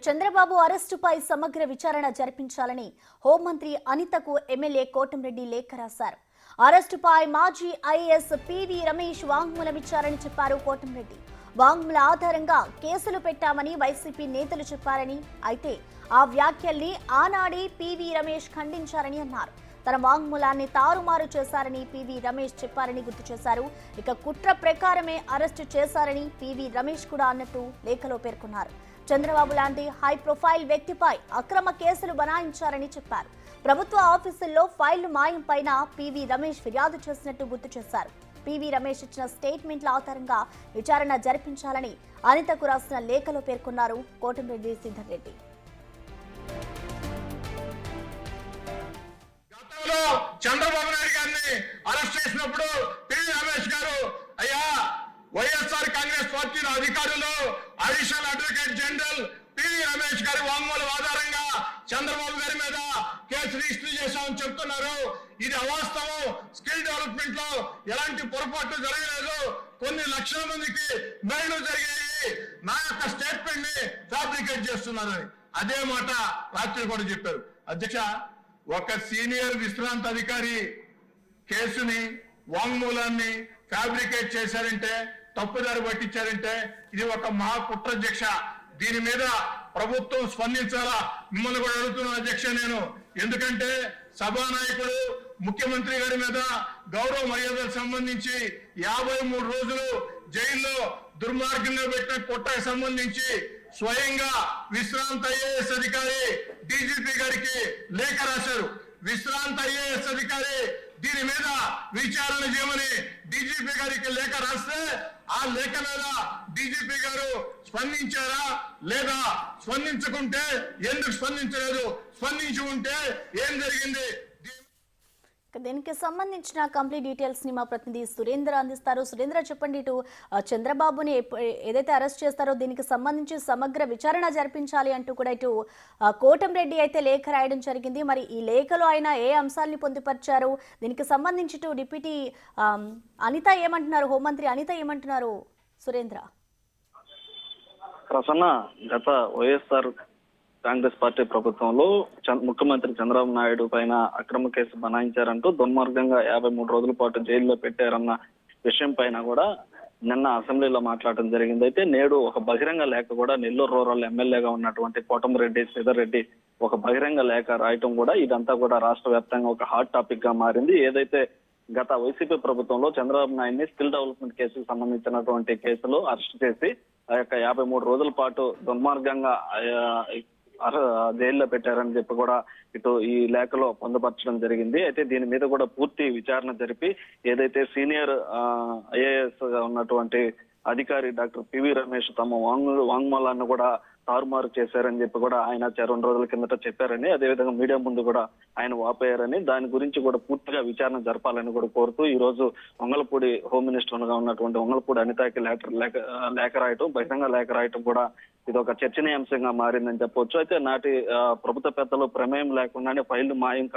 చంద్రబాబు అరెస్టుపై సమగ్ర విచారణ జరిపించాలని హోంమంత్రి అనితకు ఎమ్మెల్యే కోటంరెడ్డి లేఖ రాశారు. అరెస్టుపై మాజీ ఐఏఎస్ పివి రమేష్ వాంగ్మూలం ఇచ్చారని చెప్పారు కోటంరెడ్డి. వాంగ్మూల ఆధారంగా కేసులు పెట్టామని వైసీపీ నేతలు చెప్పారని, అయితే ఆ వ్యాఖ్యల్ని ఆనాడే పివి రమేష్ ఖండించారని అన్నారు. తన వాంగ్మూలాన్ని తారుమారు చేశారని పివి రమేష్ చెప్పారని గుర్తు చేశారు. ఇక కుట్ర ప్రకారమే అరెస్టు చేశారని పివి రమేష్ కూడా అన్నట్టు లేఖలో పేర్కొన్నారు. చంద్రబాబు లాంటి హై ప్రొఫైల్ వ్యక్తిపై అక్రమ కేసులు బనాయించారని చెప్పారు. ప్రభుత్వ ఆఫీసుల్లో ఫైళ్లు మాయం పైన పివి రమేష్ ఫిర్యాదు చేసినట్టు గుర్తు చేశారు. పివి రమేష్ ఇచ్చిన స్టేట్మెంట్ల ఆధారంగా విచారణ జరిపించాలని అనితకు రాసిన లేఖలో పేర్కొన్నారు కోటంరెడ్డి సింధర్రెడ్డి. చంద్రబాబు నాయుడు గారిని అరెస్ట్ చేసినప్పుడు పివి రమేష్ గారు, అయ్యా వైఎస్ఆర్ కాంగ్రెస్ పార్టీలో అధికారులు additional advocate general PV Ramesh గారి వాంగ్మూలం ఆధారంగా చంద్రబాబు గారి మీద కేసు రిజిస్టర్ చేశామని చెప్తున్నారు. ఇది అవాస్తవం. స్కిల్ డెవలప్మెంట్ లో ఎలాంటి పొరపాట్లు జరగలేదు. కొన్ని లక్షల మందికి మేలు జరిగాయి. నా యొక్క స్టేట్మెంట్ ని ఫ్యాబ్రికేట్ చేస్తున్నారని అదే మాట రాత్రి కూడా చెప్పారు. అధ్యక్ష, ఒక సీనియర్ విశ్రాంత అధికారి కేసుని వాంగ్మూలాన్ని ఫ్యాబ్రికేట్ చేశారంటే, తప్పుదారి పట్టించారంటే ఇది ఒక మహా కుట్ర అధ్యక్ష. దీని మీద ప్రభుత్వం స్పందించాలా? మిమ్మల్ని కూడా అడుగుతున్నాను అధ్యక్ష నేను. ఎందుకంటే సభానాయకుడు ముఖ్యమంత్రి గారి మీద గౌరవ మర్యాదలకు సంబంధించి 53 రోజులు జైల్లో దుర్మార్గంగా పెట్టిన కుట్రకు సంబంధించి స్వయంగా విశ్రాంత ఐఏఎస్ అధికారి డీజీపీ గారికి లేఖ రాశారు. విశ్రాంత ఐఏఎస్ అధికారి దీని మీద విచారణ చేయమని డీజీపీ గారికి లేఖ రాస్తే ఆ లేఖ మీద డీజీపీ గారు స్పందించారా లేదా? స్పందించకుంటే ఎందుకు స్పందించలేదు? స్పందించి ఉంటే ఏం జరిగింది? దీనికి సంబంధించిన కంప్లీట్ డీటెయిల్స్ ని మా ప్రతినిధి సురేంద్ర అందిస్తారు. సురేంద్ర, చెప్పండి. ఇటు చంద్రబాబుని ఏదైతే అరెస్ట్ చేస్తారో దీనికి సంబంధించి సమగ్ర విచారణ జరిపించాలి అంటూ కూడా ఇటు కోటంరెడ్డి అయితే లేఖ రాయడం జరిగింది. మరి ఈ లేఖలో ఆయన ఏ అంశాలని పొందుపరిచారు? దీనికి సంబంధించి ఇటు డిప్యూటీ అనిత ఏమంటున్నారు, హోంమంత్రి అనిత ఏమంటున్నారు? సురేంద్ర. ప్రసన్న, గత వైఎస్ఆర్ కాంగ్రెస్ పార్టీ ప్రభుత్వంలో ముఖ్యమంత్రి చంద్రబాబు నాయుడు పైన అక్రమ కేసు బనాయించారంటూ దుర్మార్గంగా 53 రోజుల పాటు జైల్లో పెట్టారన్న విషయం పైన కూడా నిన్న అసెంబ్లీలో మాట్లాడడం జరిగింది. అయితే నేడు ఒక బహిరంగ లేఖ కూడా నెల్లూరు రూరల్ ఎమ్మెల్యేగా ఉన్నటువంటి కోటంరెడ్డి సింధర్రెడ్డి ఒక బహిరంగ లేఖ రాయటం కూడా ఇదంతా కూడా రాష్ట్ర వ్యాప్తంగా ఒక హాట్ టాపిక్ గా మారింది. ఏదైతే గత వైసీపీ ప్రభుత్వంలో చంద్రబాబు నాయుడిని స్కిల్ డెవలప్మెంట్ కేసుకు సంబంధించినటువంటి కేసులు అరెస్ట్ చేసి ఆ యొక్క 53 రోజుల పాటు దుర్మార్గంగా జైల్లో పెట్టారని చెప్పి కూడా ఇటు ఈ లేఖలో పొందుపరచడం జరిగింది. అయితే దీని మీద కూడా పూర్తి విచారణ జరిపి ఏదైతే సీనియర్ ఐఏఎస్ గా ఉన్నటువంటి అధికారి డాక్టర్ పివి రమేష్ తమ వాంగ్మూలాన్ని కూడా తారుమారు చేశారని చెప్పి కూడా ఆయన 2 రోజుల కిందట చెప్పారని, అదేవిధంగా మీడియా ముందు కూడా ఆయన వాపోయారని, దాని గురించి కూడా పూర్తిగా విచారణ జరపాలని కూడా కోరుతూ ఈ రోజు వంగలపూడి హోమ్ మినిస్టర్ గా ఉన్నటువంటి వంగలపూడి అనితకి లేఖ రాయటం, బహిరంగ లేఖ రాయటం కూడా ఇది ఒక చర్చనీయాంశంగా మారిందని చెప్పొచ్చు. అయితే నాటి ప్రభుత్వ పెద్దలు ప్రమేయం లేకుండానే ఫైళ్లు మాయం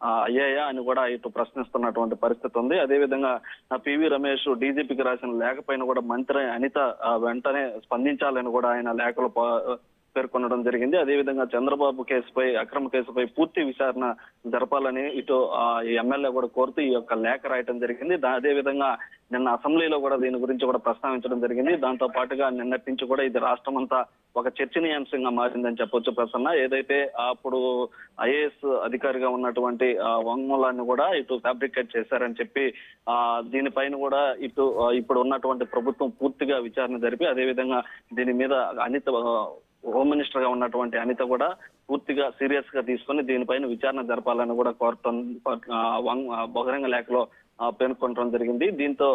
అయ్యాయా అని కూడా ఇటు ప్రశ్నిస్తున్నటువంటి పరిస్థితి ఉంది. అదేవిధంగా పివి రమేష్ డీజీపీకి రాసిన లేఖ పైన కూడా మంత్రి అనిత వెంటనే స్పందించాలని కూడా ఆయన లేఖలో పేర్కొనడం జరిగింది. అదేవిధంగా చంద్రబాబు కేసుపై, అక్రమ కేసుపై పూర్తి విచారణ జరపాలని ఇటు ఈ ఎమ్మెల్యే కూడా కోరుతూ ఈ యొక్క లేఖ రాయటం జరిగింది. అదేవిధంగా నిన్న అసెంబ్లీలో కూడా దీని గురించి కూడా ప్రస్తావించడం జరిగింది. దాంతో పాటుగా నిన్నటి నుంచి కూడా ఇది రాష్ట్రం అంతా ఒక చర్చనీయాంశంగా మారిందని చెప్పొచ్చు ప్రసన్న. ఏదైతే అప్పుడు ఐఏఎస్ అధికారిగా ఉన్నటువంటి వాంగ్మూలాన్ని కూడా ఇటు ఫ్యాబ్రికేట్ చేశారని చెప్పి దీనిపైన కూడా ఇటు ఇప్పుడు ఉన్నటువంటి ప్రభుత్వం పూర్తిగా విచారణ జరిపి, అదేవిధంగా దీని మీద అనిత హోమ్ మినిస్టర్ గా ఉన్నటువంటి అనిత కూడా పూర్తిగా సీరియస్ గా తీసుకుని దీనిపైన విచారణ జరపాలని కూడా బహిరంగ లేఖలో పేర్కొనడం జరిగింది. దీంతో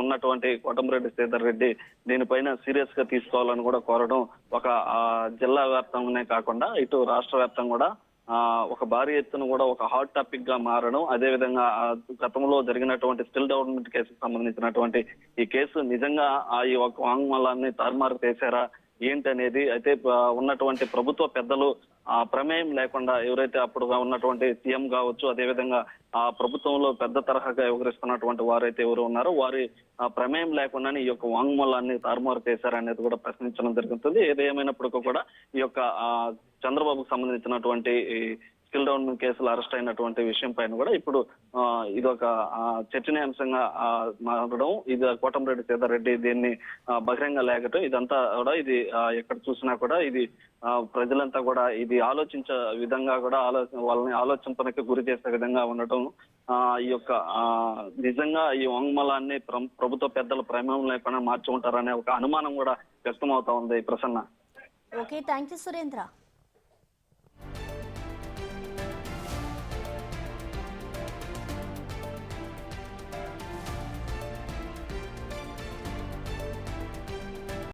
ఉన్నటువంటి కోటంరెడ్డి సింధర్రెడ్డి దీనిపైన సీరియస్ గా తీసుకోవాలని కూడా కోరడం ఒక జిల్లా వ్యాప్తంగానే కాకుండా ఇటు రాష్ట్ర వ్యాప్తంగా కూడా ఒక భారీ ఎత్తున కూడా ఒక హాట్ టాపిక్ గా మారడం, అదేవిధంగా గతంలో జరిగినటువంటి స్కిల్ డెవలప్మెంట్ కేసుకు సంబంధించినటువంటి ఈ కేసు నిజంగా ఈ ఒక వాంగ్మూలాన్ని తారుమారు చేశారా ఏంటనేది అయితే ఉన్నటువంటి ప్రభుత్వ పెద్దలు ప్రమేయం లేకుండా ఎవరైతే అప్పుడు ఉన్నటువంటి సీఎం కావచ్చు, అదేవిధంగా ఆ ప్రభుత్వంలో పెద్ద తరహాగా వ్యవహరిస్తున్నటువంటి వారైతే ఎవరు ఉన్నారో వారి ప్రమేయం లేకుండానే ఈ యొక్క వాంగ్మూలాన్ని తారుమారు చేశారనేది కూడా ప్రశ్నించడం జరుగుతుంది. ఏదేమైనప్పటికీ కూడా ఈ యొక్క చంద్రబాబుకు సంబంధించినటువంటి స్కిల్ డౌన్ కేసులు అరెస్ట్ అయినటువంటి విషయం పైన కూడా ఇప్పుడు ఇది ఒక చర్చనీయాంశంగా మారడం, ఇది కోటంరెడ్డి సీతారెడ్డి దీన్ని బహిరంగ లేకటం, ఇదంతా కూడా ఇది ఎక్కడ చూసినా కూడా ఇది ప్రజలంతా కూడా ఇది ఆలోచించే విధంగా కూడా వాళ్ళని ఆలోచింపనకి గురి చేసే విధంగా ఉండటం, ఈ యొక్క నిజంగా ఈ వాంగ్మూలాన్ని ప్రభుత్వ పెద్దల ప్రమేయం లేకుండా మార్చి ఉంటారనే ఒక అనుమానం కూడా వ్యక్తం అవుతా ఉంది. Prasanna. Okay, thank you Surendra.